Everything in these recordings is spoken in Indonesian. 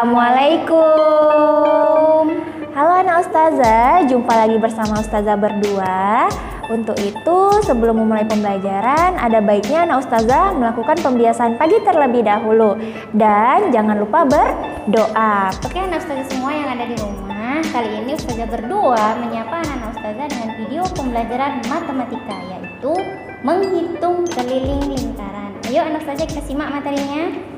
Assalamualaikum. Halo anak Ustazah, jumpa lagi bersama Ustazah berdua. Untuk itu, sebelum memulai pembelajaran, ada baiknya anak Ustazah melakukan pembiasaan pagi terlebih dahulu. Dan jangan lupa berdoa. Oke anak Ustazah semua yang ada di rumah, kali ini Ustazah berdua menyapa anak Ustazah dengan video pembelajaran matematika, yaitu menghitung keliling lingkaran. Ayo anak Ustazah kita simak materinya.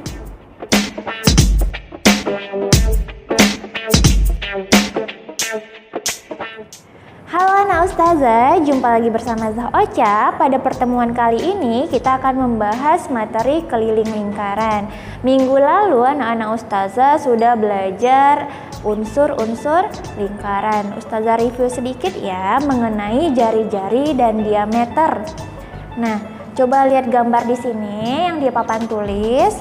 Halo anak Ustazah, jumpa lagi bersama Zah Ocha. Pada pertemuan kali ini kita akan membahas materi keliling lingkaran. Minggu lalu anak-anak Ustazah sudah belajar unsur-unsur lingkaran. Ustazah review sedikit ya mengenai jari-jari dan diameter. Nah, coba lihat gambar di sini yang di papan tulis.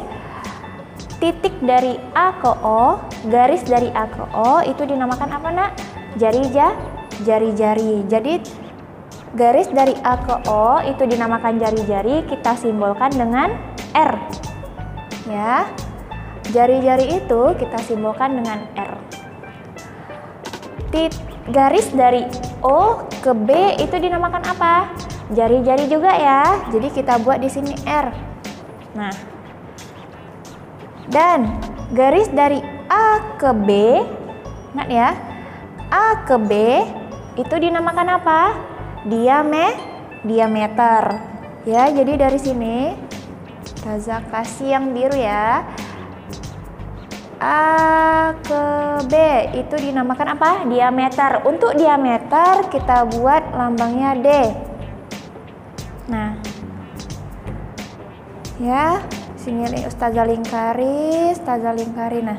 Titik dari A ke O, garis dari A ke O itu dinamakan apa nak? Jari-jari. Jadi garis dari A ke O itu dinamakan jari-jari, kita simbolkan dengan R. Ya. Jari-jari itu kita simbolkan dengan R. Garis dari O ke B itu dinamakan apa? Jari-jari juga ya. Jadi kita buat di sini R. Nah. Dan garis dari A ke B, ingat ya, A ke B itu dinamakan apa? Diameter. Ya, jadi dari sini Ustazah kasih yang biru ya. A ke B itu dinamakan apa? Diameter. Untuk diameter kita buat lambangnya D. Nah, ya. Sini nih Ustazah lingkari. Nah,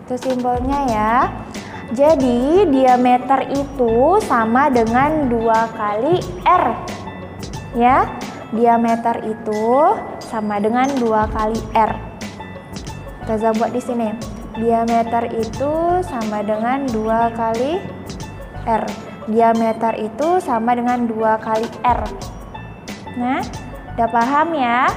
itu simbolnya ya. Jadi diameter itu sama dengan 2 kali R. Ya, diameter itu sama dengan 2 kali R. Ustazah buat di sini. Diameter itu sama dengan 2 kali R. Diameter itu sama dengan 2 kali R. Nah, udah paham ya?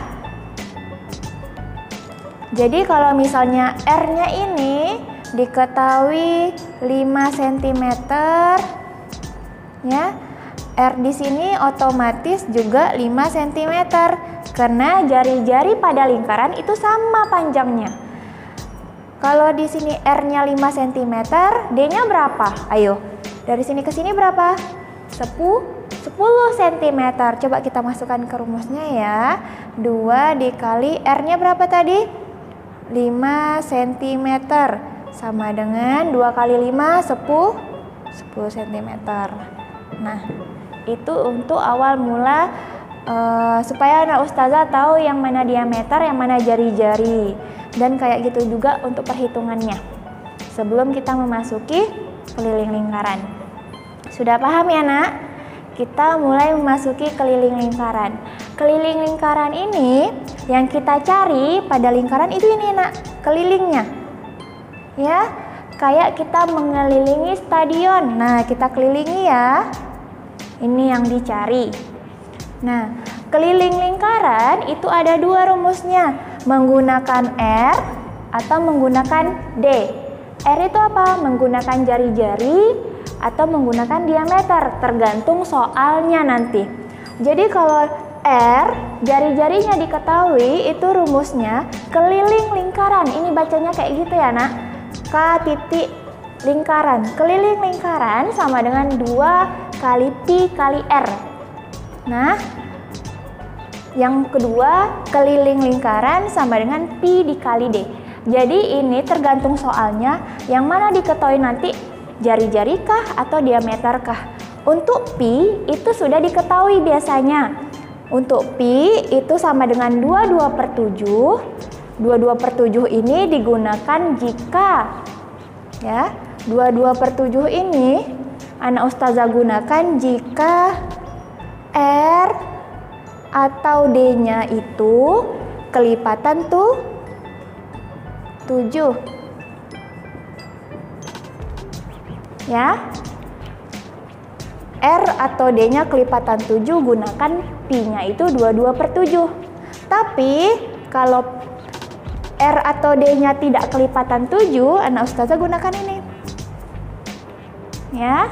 Jadi kalau misalnya R-nya ini diketahui 5 cm ya. R di sini otomatis juga 5 cm karena jari-jari pada lingkaran itu sama panjangnya. Kalau di sini R-nya 5 cm, D-nya berapa? Ayo. Dari sini ke sini berapa? 10 cm. Coba kita masukkan ke rumusnya ya. 2 dikali R-nya berapa tadi? 5 cm sama dengan 2 kali 5 10 cm. Nah, itu untuk awal mula supaya anak Ustazah tahu yang mana diameter, yang mana jari-jari. Dan kayak gitu juga untuk perhitungannya sebelum kita memasuki keliling lingkaran. Sudah paham ya nak? Kita mulai memasuki keliling lingkaran. Keliling lingkaran ini yang kita cari pada lingkaran itu ini nak, kelilingnya. Ya, kayak kita mengelilingi stadion. Nah, kita kelilingi ya. Ini yang dicari. Nah, keliling lingkaran itu ada 2 rumusnya. Menggunakan R atau menggunakan D. R itu apa? Menggunakan jari-jari atau menggunakan diameter, tergantung soalnya nanti. Jadi kalau R, jari-jarinya diketahui, itu rumusnya keliling lingkaran. Ini bacanya kayak gitu ya nak. K titik lingkaran. Keliling lingkaran sama dengan 2 kali Pi kali R. Nah, yang kedua, keliling lingkaran sama dengan Pi dikali D. Jadi ini tergantung soalnya, yang mana diketahui nanti, jari-jari kah atau diameter kah. Untuk Pi itu sudah diketahui biasanya. Untuk Pi itu sama dengan 22/7. 22/7 ini digunakan jika ya, 22/7 ini anak Ustazah gunakan jika R atau D-nya itu kelipatan 7. Ya. R atau D-nya kelipatan 7, gunakan Pi-nya itu 22/7. Tapi kalau R atau D-nya tidak kelipatan 7, anak ustazah gunakan ini. Ya.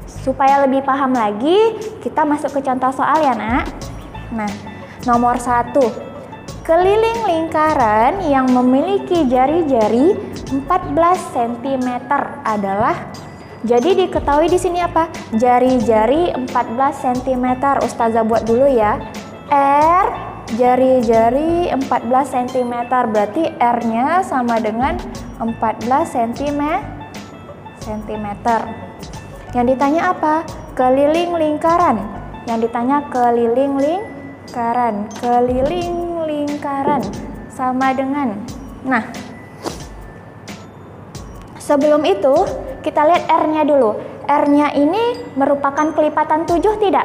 Supaya lebih paham lagi, kita masuk ke contoh soal ya, Nak. Nah, nomor 1. Keliling lingkaran yang memiliki jari-jari 14 cm adalah, jadi diketahui di sini apa? Jari-jari 14 cm. Ustazah buat dulu ya. R jari-jari 14 cm, berarti R-nya sama dengan 14 cm. Yang ditanya apa? Keliling lingkaran. Yang ditanya keliling lingkaran. Keliling lingkaran sama dengan. Nah, sebelum itu kita lihat R-nya dulu. R-nya ini merupakan kelipatan 7 tidak?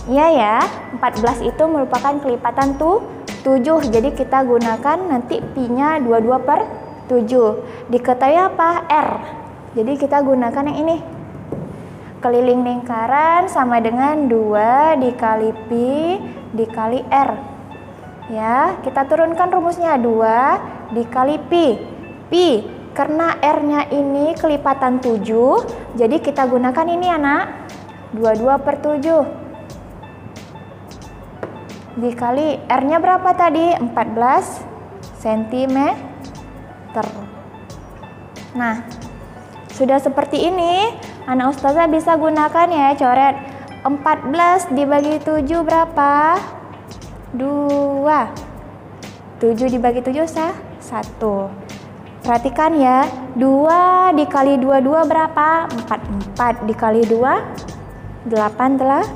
Iya ya, 14 itu merupakan kelipatan 7. Jadi kita gunakan nanti Pi-nya 22/7. Diketahui apa? R. Jadi kita gunakan yang ini. Keliling lingkaran sama dengan 2 dikali Pi dikali R. Ya, kita turunkan rumusnya 2 dikali Pi. Pi, karena R-nya ini kelipatan 7, jadi kita gunakan ini ya, Nak. 22/7. Dikali R-nya berapa tadi? 14 cm. Nah, sudah seperti ini, anak ustazah bisa gunakan ya, coret 14 dibagi 7 berapa? 2. 7 dibagi 7 1. Perhatikan ya, 2 dikali 22 berapa? 4 dikali 2 8.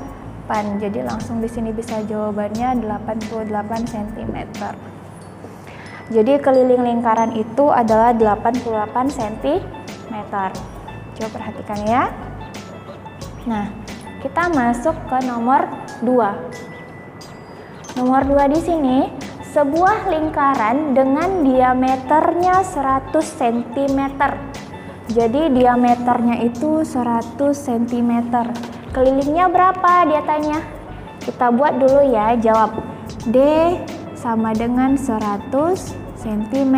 Jadi langsung di sini bisa jawabannya 88 cm. Jadi keliling lingkaran itu adalah 88 cm. Coba perhatikan ya. Nah, kita masuk ke nomor 2. Nomor 2 di sini, sebuah lingkaran dengan diameternya 100 cm. Jadi diameternya itu 100 cm. Kelilingnya berapa dia tanya? Kita buat dulu ya, jawab. D sama dengan 100 cm.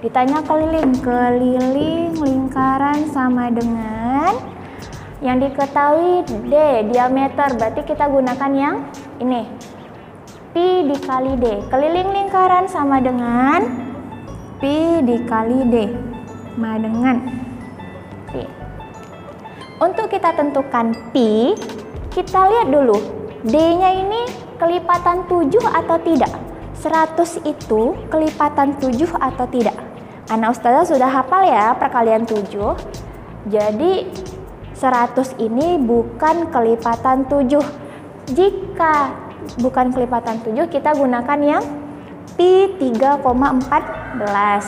Ditanya keliling lingkaran sama dengan, yang diketahui D diameter, berarti kita gunakan yang ini, Pi dikali D. Keliling lingkaran sama dengan Pi dikali D, sama dengan Pi. Untuk kita tentukan Pi, kita lihat dulu D-nya ini kelipatan 7 atau tidak. 100 itu kelipatan 7 atau tidak. Anak ustazah sudah hafal ya perkalian 7. Jadi 100 ini bukan kelipatan 7. Jika bukan kelipatan 7, kita gunakan yang Pi 3,14.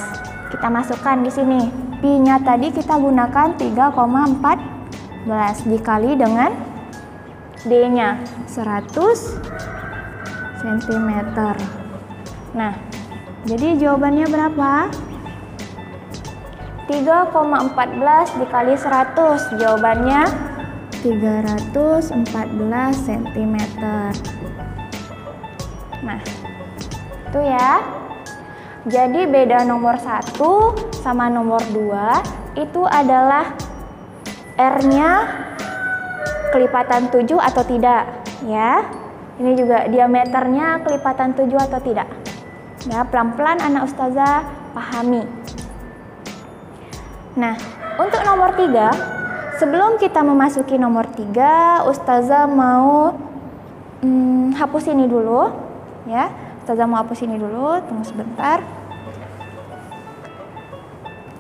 Kita masukkan di sini. Pi-nya tadi kita gunakan 3,14 dikali dengan D-nya 100 cm. Nah, jadi jawabannya berapa? 3,14 dikali 100. Jawabannya 314 cm. Nah, itu ya. Jadi beda nomor 1 sama nomor 2 itu adalah R-nya kelipatan 7 atau tidak, ya. Ini juga diameternya kelipatan 7 atau tidak. Ya, pelan-pelan anak ustazah pahami. Nah, untuk nomor 3, sebelum kita memasuki nomor 3, ustazah mau hapus ini dulu, ya. Ustazah mau hapus ini dulu, tunggu sebentar.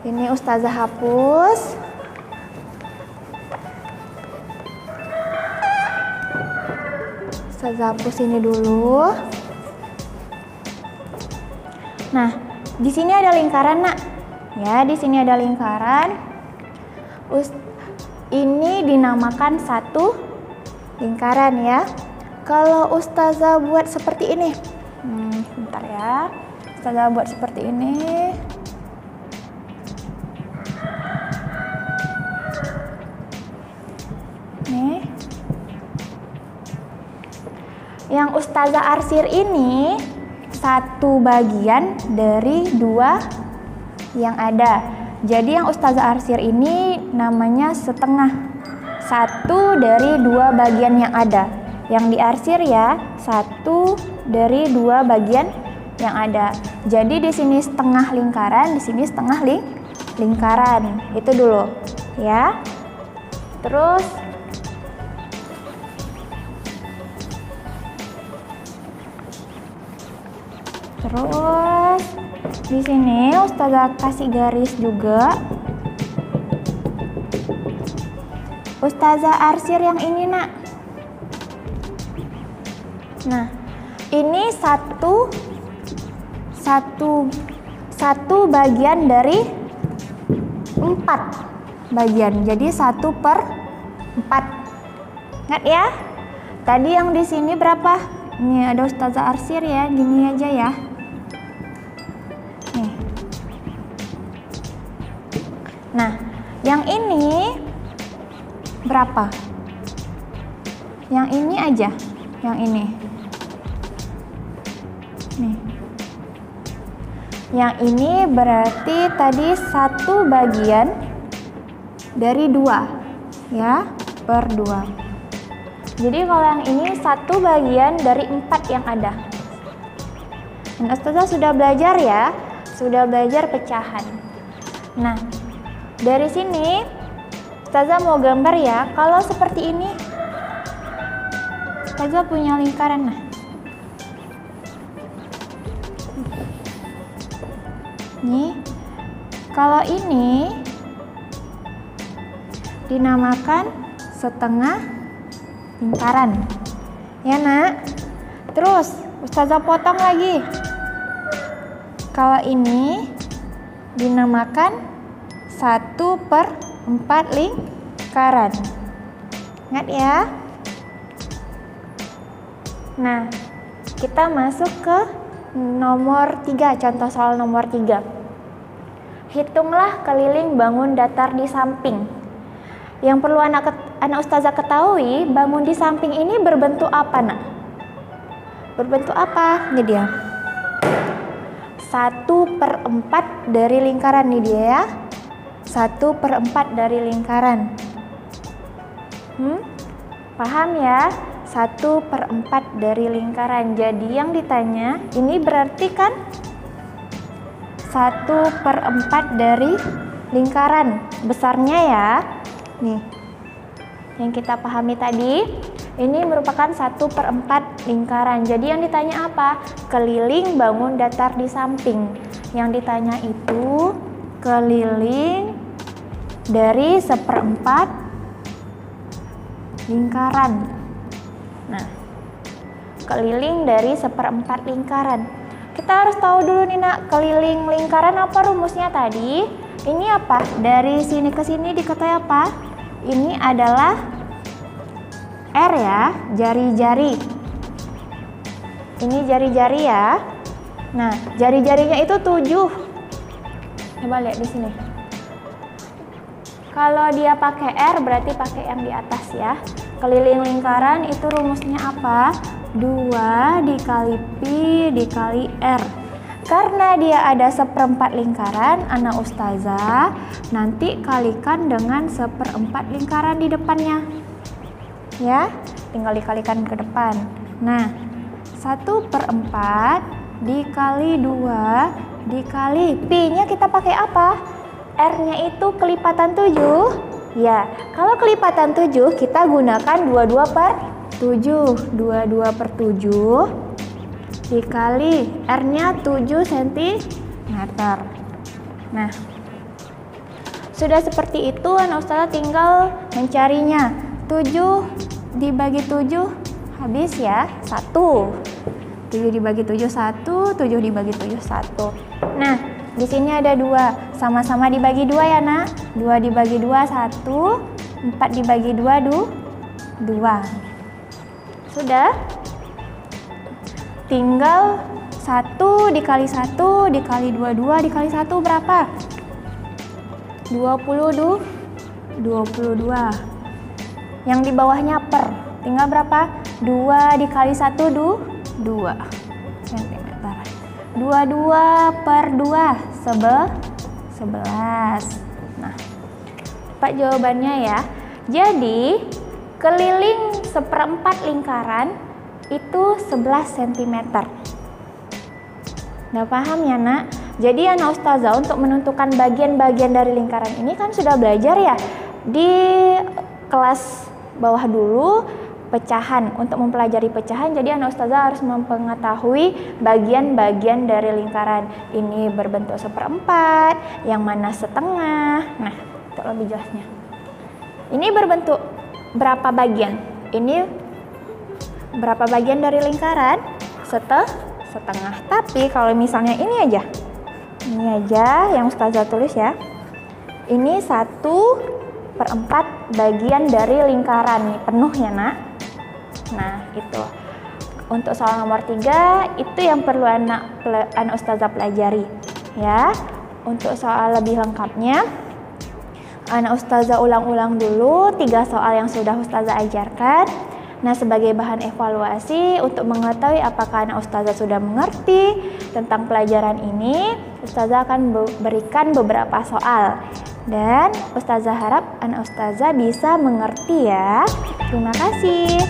Ini ustazah hapus. Ustazah hapus ini dulu. Nah, di sini ada lingkaran, Nak. Ya, di sini ada lingkaran. Ini dinamakan satu lingkaran ya. Kalau ustazah buat seperti ini, bentar ya. Ustazah buat seperti ini. Nih. Yang Ustazah arsir ini satu bagian dari dua yang ada. Jadi yang Ustazah arsir ini namanya setengah. Satu dari dua bagian yang ada. Yang diarsir ya, satu dari dua bagian yang ada. Jadi di sini setengah lingkaran, di sini setengah lingkaran. Itu dulu, ya. Terus di sini Ustazah kasih garis juga. Ustazah arsir yang ini, Nak. Nah, ini satu bagian dari 4 bagian. Jadi 1/4. Ingat ya? Tadi yang di sini berapa? Ini ada Ustazah arsir ya, gini aja ya. Nih. Nah, yang ini berapa? Yang ini aja, yang ini. Nih. Yang ini berarti tadi 1 bagian dari 2, ya, per 2. Jadi kalau yang ini 1 bagian dari 4 yang ada. Dan Ustazah sudah belajar ya, sudah belajar pecahan. Nah, dari sini Ustazah mau gambar ya, kalau seperti ini Ustazah punya lingkaran. Nah, nih, kalau ini dinamakan setengah lingkaran, ya Nak. Terus Ustazah potong lagi. Kalau ini dinamakan 1/4 lingkaran. Ingat ya. Nah, kita masuk ke nomor 3, contoh soal nomor 3. Hitunglah keliling bangun datar di samping. Yang perlu anak Ustazah ketahui, bangun di samping ini berbentuk apa, Nak? Berbentuk apa? Ini dia. 1/4 dari lingkaran nih dia ya. 1/4 dari lingkaran. Paham ya? 1/4 dari lingkaran. Jadi yang ditanya ini berarti kan 1/4 dari lingkaran besarnya ya. Nih, yang kita pahami tadi, ini merupakan 1/4 lingkaran. Jadi yang ditanya apa? Keliling bangun datar di samping. Yang ditanya itu keliling dari 1/4 lingkaran. Nah, keliling dari 1/4 lingkaran. Kita harus tahu dulu nih Nak, keliling lingkaran apa rumusnya tadi? Ini apa? Dari sini ke sini dikatai apa? Ini adalah R ya, jari-jari. Ini jari-jari ya. Nah, jari-jarinya itu 7. Coba lihat di sini. Kalau dia pakai R berarti pakai yang di atas ya. Keliling lingkaran itu rumusnya apa? 2 dikali Pi dikali R. Karena dia ada 1/4 lingkaran, anak Ustazah nanti kalikan dengan 1/4 lingkaran di depannya. Ya, tinggal dikalikan ke depan. Nah, 1/4 dikali 2 dikali Pi-nya kita pakai apa? R-nya itu kelipatan 7. Ya, kalau kelipatan 7 kita gunakan 22/7. 22/7 dikali R-nya 7 cm. Nah, sudah seperti itu anak Ustazah tinggal mencarinya. 7 dibagi 7 habis ya, 1. 7 dibagi 7 1, 7 dibagi 7 1. Nah, di sini ada 2, sama-sama dibagi 2 ya Nak. 2 dibagi 2 1, 4 dibagi 2 2. Sudah? Tinggal 1 dikali 1 dikali 22 dikali 1 berapa? 22. Yang di bawahnya per. Tinggal berapa? 2 dikali 1, 2 cm. 22 per 2, 11. Nah, Pak jawabannya ya. Jadi, keliling 1/4 lingkaran itu 11 cm. Udah paham ya nak? Jadi Ana Ustazah untuk menentukan bagian-bagian dari lingkaran ini kan sudah belajar ya di kelas bawah dulu pecahan. Untuk mempelajari pecahan, jadi Ana Ustazah harus mengetahui bagian-bagian dari lingkaran. Ini berbentuk 1/4, yang mana setengah. Nah, untuk lebih jelasnya. Ini berbentuk berapa bagian? Ini berapa bagian dari lingkaran? Setengah. Tapi kalau misalnya ini aja yang Ustazah tulis ya. Ini 1/4 bagian dari lingkaran nih, penuh ya nak. Nah itu untuk soal nomor 3 itu yang perlu anak Ustazah pelajari ya. Untuk soal lebih lengkapnya anak Ustazah ulang-ulang dulu 3 soal yang sudah Ustazah ajarkan. Nah, sebagai bahan evaluasi untuk mengetahui apakah anak Ustazah sudah mengerti tentang pelajaran ini, Ustazah akan berikan beberapa soal. Dan Ustazah harap anak Ustazah bisa mengerti ya. Terima kasih.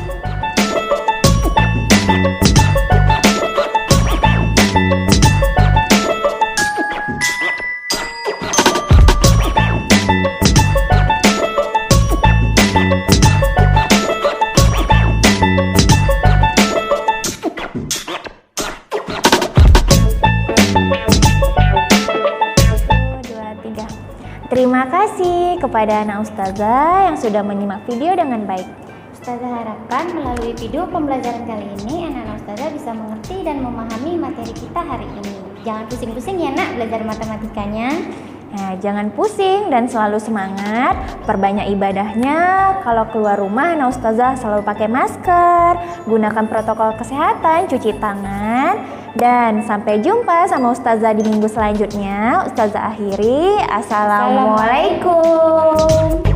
Terima kasih kepada anak Ustazah yang sudah menyimak video dengan baik. Ustazah harapkan melalui video pembelajaran kali ini anak-anak Ustazah bisa mengerti dan memahami materi kita hari ini. Jangan pusing-pusing ya nak belajar matematikanya. Nah, jangan pusing dan selalu semangat. Perbanyak ibadahnya. Kalau keluar rumah anak Ustazah selalu pakai masker, gunakan protokol kesehatan, cuci tangan. Dan sampai jumpa sama Ustazah di minggu selanjutnya. Ustazah akhiri. Assalamualaikum.